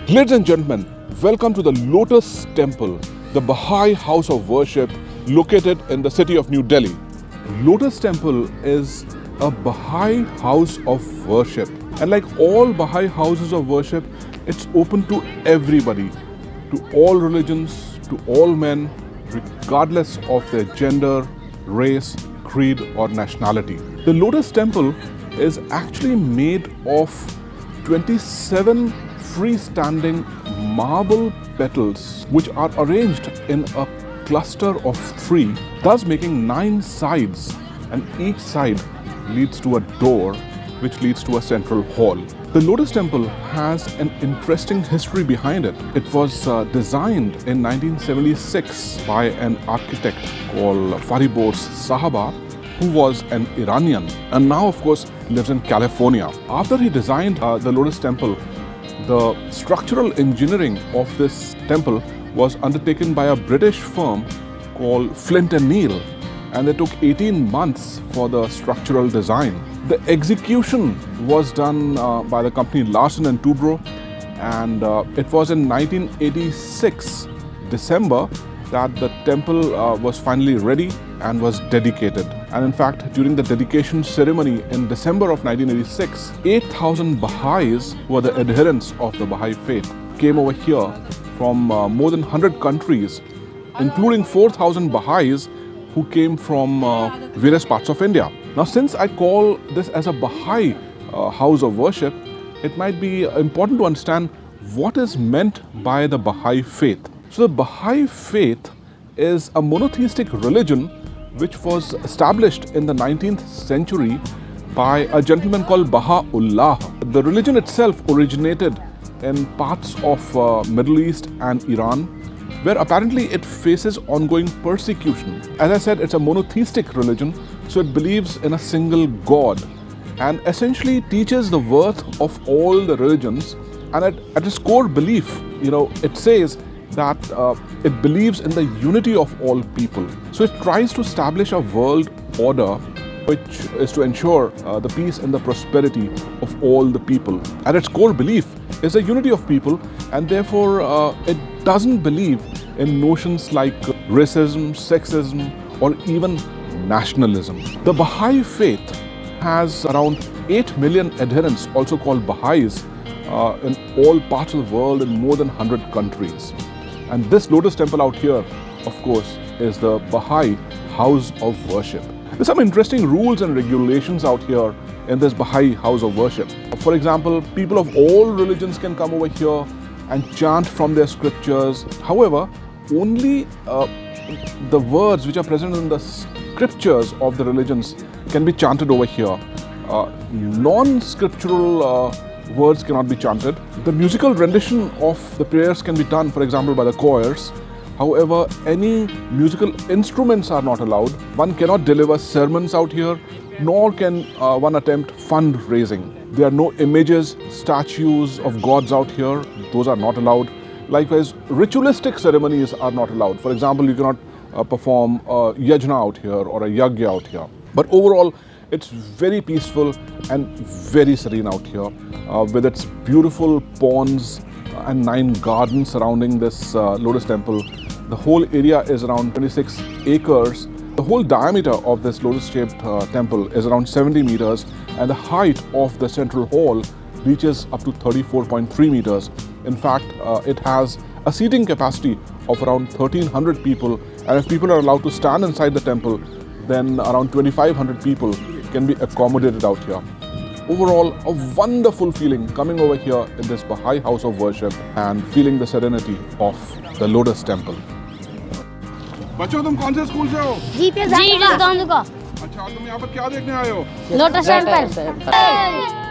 Ladies and gentlemen, welcome to the Lotus Temple, the Bahá'i house of worship located in the city of New Delhi. Lotus Temple is a Bahá'i house of worship. And like all Bahá'i houses of worship, it's open to everybody, to all religions, to all men, regardless of their gender, race, creed or nationality. The Lotus Temple is actually made of 27 freestanding marble petals which are arranged in a cluster of 3, thus making 9 sides, and each side leads to a door which leads to a central hall. The Lotus Temple has an interesting history behind it. It was designed in 1976 by an architect called Faribos Sahaba, who was an Iranian and now of course lives in California. After he designed the Lotus Temple, the structural engineering of this temple was undertaken by a British firm called Flint and Neil, and they took 18 months for the structural design. The execution was done by the company Larsen and Toubro, and it was in 1986 December that the temple was finally ready and was dedicated. And in fact, during the dedication ceremony in December of 1986, 8,000 Baha'is, who are the adherents of the Baha'i faith, came over here from more than 100 countries, including 4,000 Baha'is who came from various parts of India. Now, since I call this as a Baha'i house of worship, it might be important to understand what is meant by the Baha'i faith. So the Baha'i faith is a monotheistic religion which was established in the 19th century by a gentleman called Baha'u'llah. The religion itself originated in parts of Middle East and Iran, where apparently it faces ongoing persecution. As I said, it's a monotheistic religion, so it believes in a single God and essentially teaches the worth of all the religions. And at its core belief, it says that it believes in the unity of all people. So it tries to establish a world order which is to ensure the peace and the prosperity of all the people. At its core belief is the unity of people, and therefore it doesn't believe in notions like racism, sexism or even nationalism. The Baha'i faith has around 8 million adherents, also called Baha'is, in all parts of the world in more than 100 countries. And this Lotus Temple out here, of course, is the Baha'i house of worship. There's some interesting rules and regulations out here in this Baha'i house of worship. For example, people of all religions can come over here and chant from their scriptures. However, only the words which are present in the scriptures of the religions can be chanted over here. Non-scriptural words cannot be chanted. The musical rendition of the prayers can be done, for example, by the choirs. However, any musical instruments are not allowed. One cannot deliver sermons out here, nor can one attempt fundraising. There are no images, statues of gods out here. Those are not allowed. Likewise, ritualistic ceremonies are not allowed. For example, you cannot perform a yajna out here or a yagya out here. But overall, it's very peaceful and very serene out here, with its beautiful ponds and 9 gardens surrounding this Lotus Temple. The whole area is around 26 acres. The whole diameter of this lotus-shaped temple is around 70 meters, and the height of the central hall reaches up to 34.3 meters. In fact, it has a seating capacity of around 1,300 people, and if people are allowed to stand inside the temple, then around 2,500 people can be accommodated out here. Overall, a wonderful feeling coming over here in this Baha'i house of worship and feeling the serenity of the Lotus Temple. बच्चों, तुम कौन से school से हो? जी पे का। अच्छा, तुम यहाँ पर क्या देखने आए हो? Lotus temple.